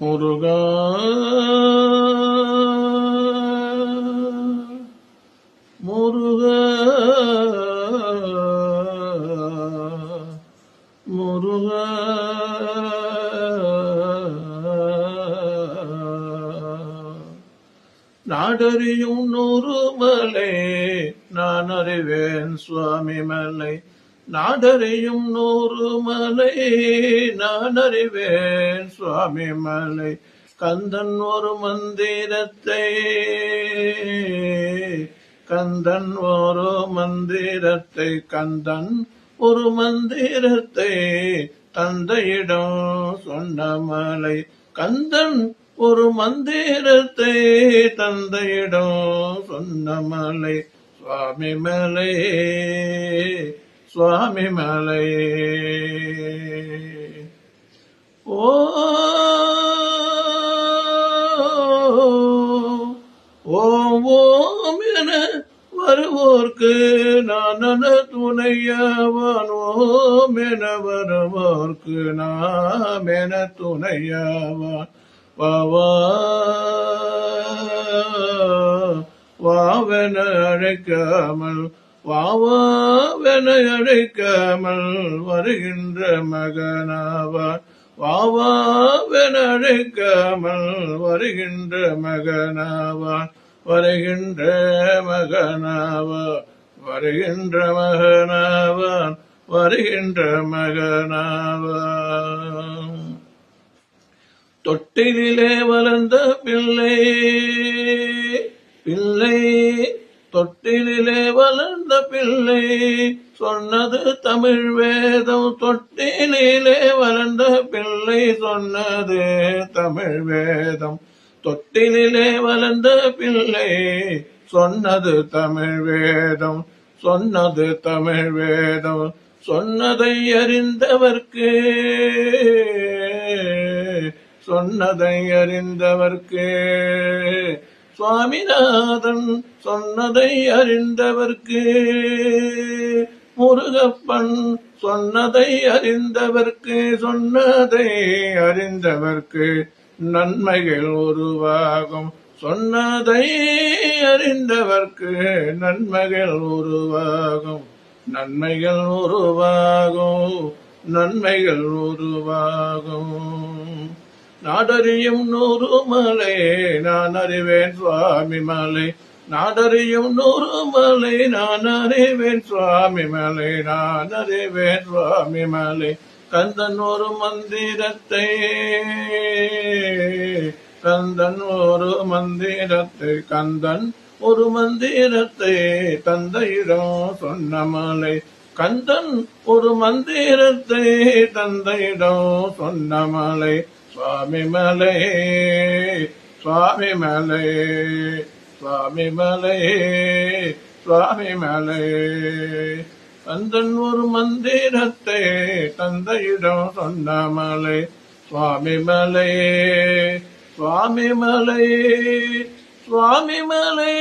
முருகா முருகா முருகா நாடறியும் 100 மலை நான் அறிவேன் சுவாமி மலை. நாடறியும் 100 மலை நான் அறிவேன் சுவாமி மலை. கந்தன் ஒரு மந்திரத்தை கந்தன் ஒரு மந்திரத்தை கந்தன் ஒரு மந்திரத்தை தந்தையிடம் சொன்ன மலை. கந்தன் ஒரு மந்திரத்தை தந்தையிடம் சொன்ன மலை சுவாமி மலை சுவாமி மலை. ஓம் ஓம் என வருவோர்க்கு நான் துணையாவான். ஓம் என வருவோர்க்கு நாம் என துணையாவான். வாவென அழைக்காமல் வாவாவென அழைக்காமல் வருகின்ற மகனாவான். வாவாவென அழைக்காமல் வருகின்ற மகனாவான். வருகின்ற மகனாவான் வருகின்ற மகனாவான் வருகின்ற மகனாவான். தொட்டிலே வளர்ந்த பிள்ளை பிள்ளை தொட்டிலே வளர்ந்த பிள்ளை சொன்னது தமிழ் வேதம். தொட்டிலே வளர்ந்த பிள்ளை சொன்னது தமிழ் வேதம். தொட்டிலே வளர்ந்த பிள்ளை சொன்னது தமிழ் வேதம். சொன்னது தமிழ் வேதம். சொன்னதை அறிந்தவர்க்கு சொன்னதை அறிந்தவர்க்கு சுவாமிநாதன் சொன்னதை அறிந்தவர்க்கு முருகப்பன் சொன்னதை அறிந்தவர்க்கு சொன்னதை அறிந்தவர்க்கு நன்மைகள் உருவாகும். சொன்னதை அறிந்தவர்க்கு நன்மைகள் உருவாகும். நன்மைகள் உருவாகும். நன்மைகள் உருவாகும். நாடறியும் 100 மலை நான் அறிவேன் சுவாமி மலை. நாடறியும் 100 மலை நான் அறிவேன் சுவாமி மலை. நான் அறிவேன் சுவாமி மலை. கந்தன் ஒரு மந்திரத்தை கந்தன் ஒரு மந்திரத்தை கந்தன் ஒரு மந்திரத்தை தந்தையிடம் சொன்ன மலை. கந்தன் ஒரு மந்திரத்தை தந்தையிடம் சொன்ன மலை சுவாமி மலை சுவாமி மலை சுவாமி மலை சுவாமி மலை. கந்தன் ஒரு மந்திரத்தை தந்தையிடம் சொன்ன மலை சுவாமி மலை சுவாமி மலை சுவாமி மலை.